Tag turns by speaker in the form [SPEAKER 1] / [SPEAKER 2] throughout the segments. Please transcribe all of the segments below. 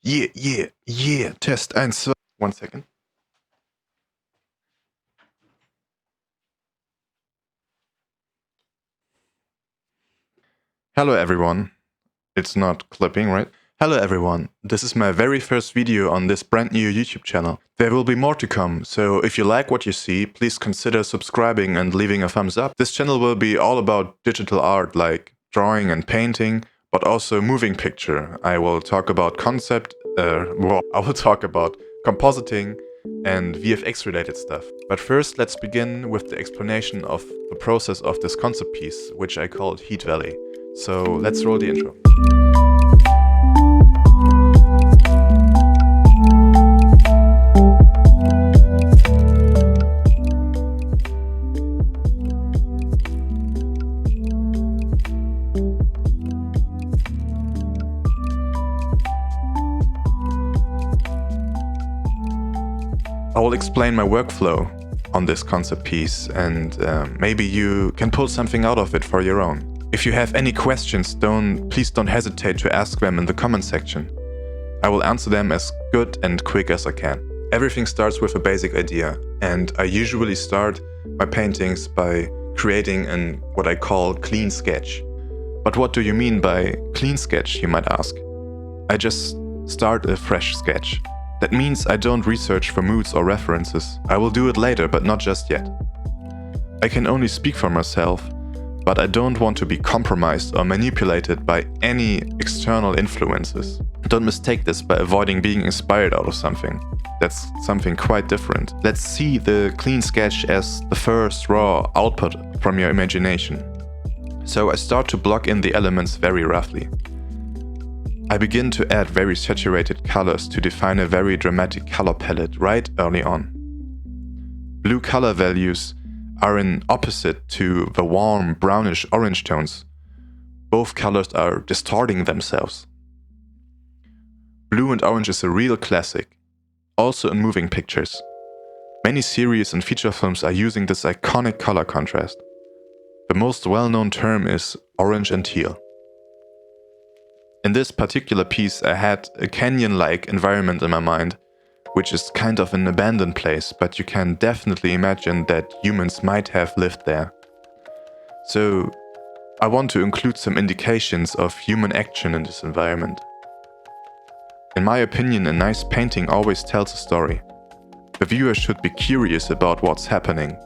[SPEAKER 1] Yeah. Test 1, 2. 1 second. Hello everyone. It's not clipping, right? Hello everyone. This is my very first video on this brand new YouTube channel. There will be more to come, so if you like what you see, please consider subscribing and leaving a thumbs up. This channel will be all about digital art like drawing and painting, but also moving picture. I will talk about I will talk about compositing and VFX related stuff. But first, let's begin with the explanation of the process of this concept piece, which I called Heat Valley. So let's roll the intro. I will explain my workflow on this concept piece, and maybe you can pull something out of it for your own. If you have any questions, please don't hesitate to ask them in the comment section. I will answer them as good and quick as I can. Everything starts with a basic idea, and I usually start my paintings by creating what I call clean sketch. But what do you mean by clean sketch, you might ask? I just start a fresh sketch. That means I don't research for moods or references. I will do it later, but not just yet. I can only speak for myself, but I don't want to be compromised or manipulated by any external influences. Don't mistake this by avoiding being inspired out of something. That's something quite different. Let's see the clean sketch as the first raw output from your imagination. So I start to block in the elements very roughly. I begin to add very saturated colors to define a very dramatic color palette right early on. Blue color values are in opposite to the warm brownish orange tones. Both colors are distorting themselves. Blue and orange is a real classic, also in moving pictures. Many series and feature films are using this iconic color contrast. The most well-known term is orange and teal. In this particular piece, I had a canyon-like environment in my mind, which is kind of an abandoned place, but you can definitely imagine that humans might have lived there. So I want to include some indications of human action in this environment. In my opinion, a nice painting always tells a story. The viewer should be curious about what's happening.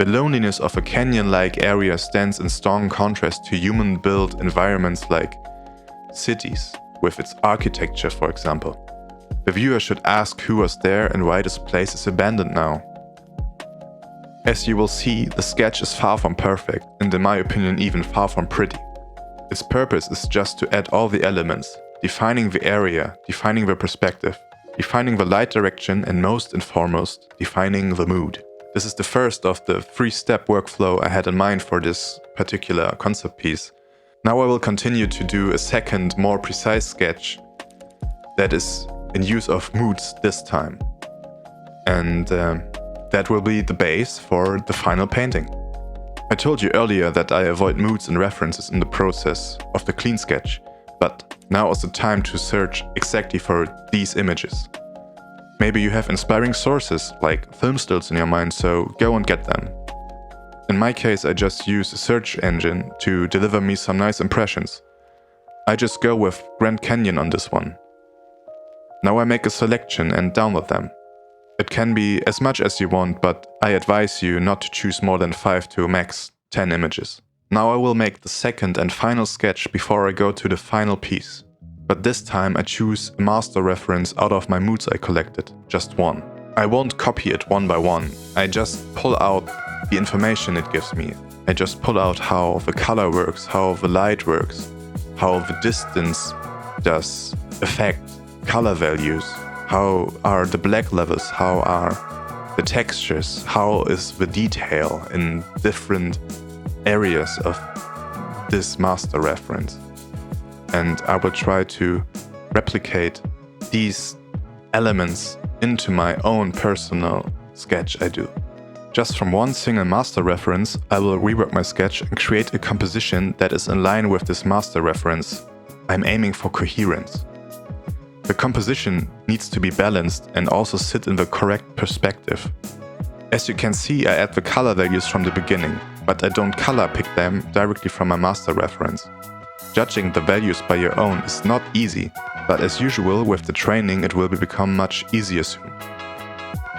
[SPEAKER 1] The loneliness of a canyon-like area stands in strong contrast to human-built environments like cities, with its architecture, for example. The viewer should ask who was there and why this place is abandoned now. As you will see, the sketch is far from perfect, and in my opinion even far from pretty. Its purpose is just to add all the elements, defining the area, defining the perspective, defining the light direction, and most and foremost, defining the mood. This is the first of the 3-step workflow I had in mind for this particular concept piece. Now I will continue to do a second, more precise sketch that is in use of moods this time. And that will be the base for the final painting. I told you earlier that I avoid moods and references in the process of the clean sketch, but now is the time to search exactly for these images. Maybe you have inspiring sources like film stills in your mind, so go and get them. In my case, I just use a search engine to deliver me some nice impressions. I just go with Grand Canyon on this one. Now I make a selection and download them. It can be as much as you want, but I advise you not to choose more than 5 to max 10 images. Now I will make the second and final sketch before I go to the final piece. But this time I choose a master reference out of my moods I collected, just one. I won't copy it one by one, I just pull out the information it gives me. I just pull out how the color works, how the light works, how the distance does affect color values, how are the black levels, how are the textures, how is the detail in different areas of this master reference. And I will try to replicate these elements into my own personal sketch I do. Just from one single master reference, I will rework my sketch and create a composition that is in line with this master reference. I'm aiming for coherence. The The composition needs to be balanced and also sit in the correct perspective. As you can see, I add the color values from the beginning, but I don't color pick them directly from my master reference. Judging the values by your own is not easy, but as usual with the training it will become much easier soon.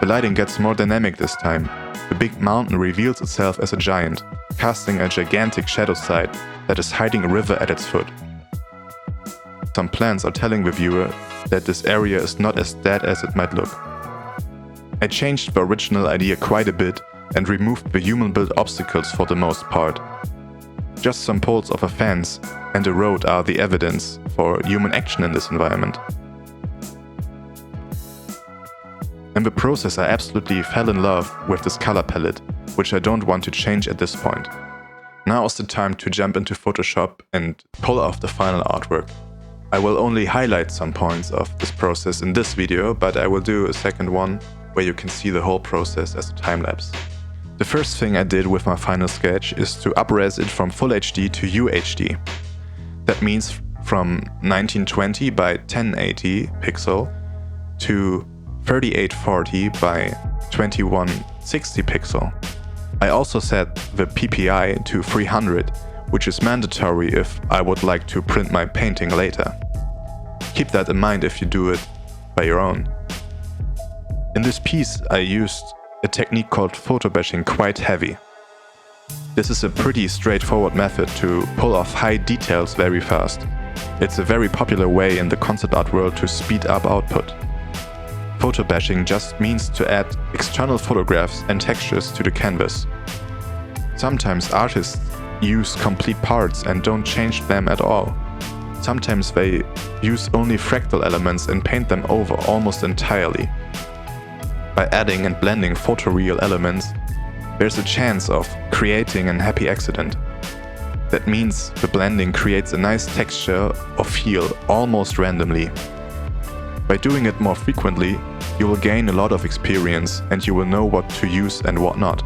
[SPEAKER 1] The lighting gets more dynamic this time. The big mountain reveals itself as a giant, casting a gigantic shadow side that is hiding a river at its foot. Some plants are telling the viewer that this area is not as dead as it might look. I changed the original idea quite a bit and removed the human-built obstacles for the most part. Just some poles of a fence and a road are the evidence for human action in this environment. In the process I absolutely fell in love with this color palette, which I don't want to change at this point. Now is the time to jump into Photoshop and pull off the final artwork. I will only highlight some points of this process in this video, but I will do a second one where you can see the whole process as a time-lapse. The first thing I did with my final sketch is to up-res it from Full HD to UHD. That means from 1920 by 1080 pixel to 3840 by 2160 pixel. I also set the PPI to 300, which is mandatory if I would like to print my painting later. Keep that in mind if you do it by your own. In this piece I used a technique called photo bashing quite heavy. This is a pretty straightforward method to pull off high details very fast. It's a very popular way in the concept art world to speed up output. Photo bashing just means to add external photographs and textures to the canvas. Sometimes artists use complete parts and don't change them at all. Sometimes they use only fractal elements and paint them over almost entirely. By adding and blending photoreal elements, there's a chance of creating an happy accident. That means the blending creates a nice texture or feel almost randomly. By doing it more frequently, you will gain a lot of experience and you will know what to use and what not.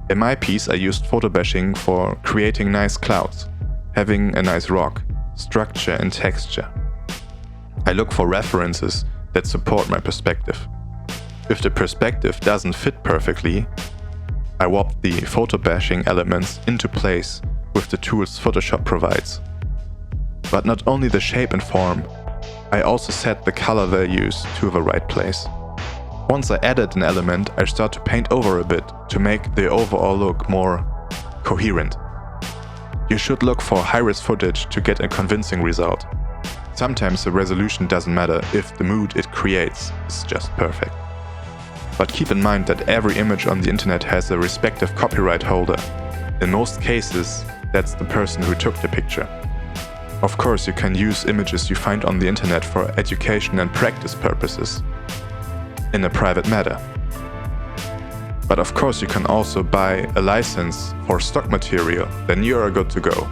[SPEAKER 1] In my piece I used photo bashing for creating nice clouds, having a nice rock, structure and texture. I look for references that support my perspective. If the perspective doesn't fit perfectly, I warp the photo bashing elements into place with the tools Photoshop provides. But not only the shape and form, I also set the color values to the right place. Once I added an element, I start to paint over a bit to make the overall look more coherent. You should look for high-res footage to get a convincing result. Sometimes the resolution doesn't matter if the mood it creates is just perfect. But keep in mind that every image on the internet has a respective copyright holder. In most cases, that's the person who took the picture. Of course, you can use images you find on the internet for education and practice purposes, in a private matter. But of course you can also buy a license for stock material, then you are good to go.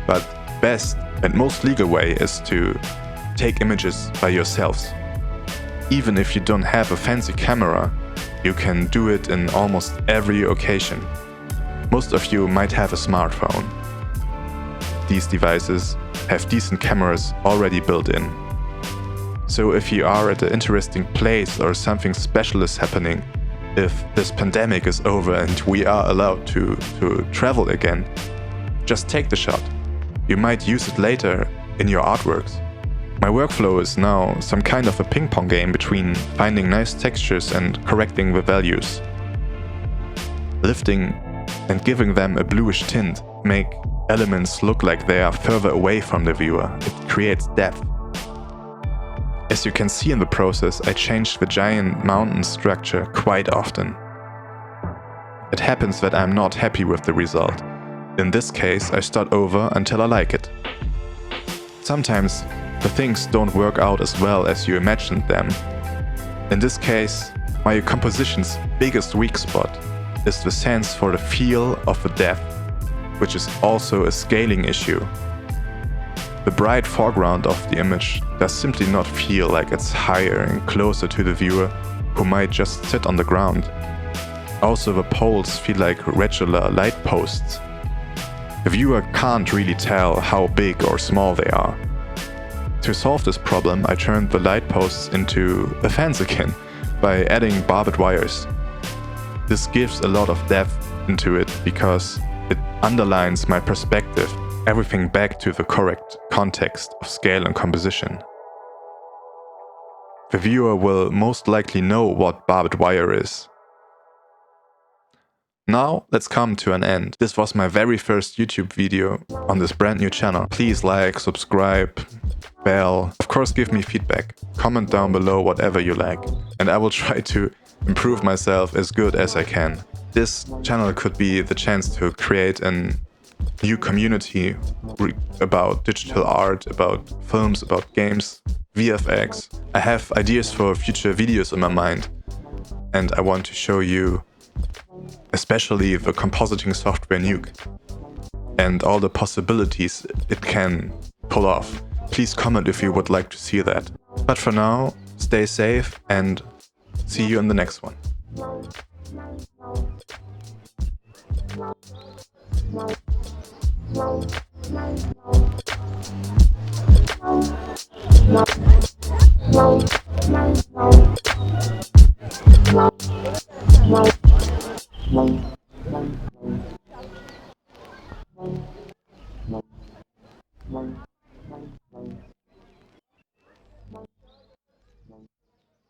[SPEAKER 1] But best and most legal way is to take images by yourselves. Even if you don't have a fancy camera, you can do it in almost every occasion. Most of you might have a smartphone. These devices have decent cameras already built in. So if you are at an interesting place or something special is happening, if this pandemic is over and we are allowed to travel again, just take the shot. You might use it later in your artworks. My workflow is now some kind of a ping-pong game between finding nice textures and correcting the values. Lifting and giving them a bluish tint make elements look like they are further away from the viewer. It creates depth. As you can see in the process, I changed the giant mountain structure quite often. It happens that I'm not happy with the result. In this case, I start over until I like it. Sometimes the things don't work out as well as you imagined them. In this case, my composition's biggest weak spot is the sense for the feel of the depth, which is also a scaling issue. The bright foreground of the image does simply not feel like it's higher and closer to the viewer who might just sit on the ground. Also, the poles feel like regular light posts. The viewer can't really tell how big or small they are. To solve this problem, I turned the light posts into a fence again by adding barbed wires. This gives a lot of depth into it because it underlines my perspective, everything back to the correct context of scale and composition. The viewer will most likely know what barbed wire is. Now let's come to an end. This was my very first YouTube video on this brand new channel. Please like, subscribe, bell. Of course, give me feedback. Comment down below whatever you like. And I will try to improve myself as good as I can. This channel could be the chance to create a new community about digital art, about films, about games, VFX. I have ideas for future videos in my mind. And I want to show you especially the compositing software Nuke and all the possibilities it can pull off. Please comment if you would like to see that. But for now, stay safe and see you in the next one.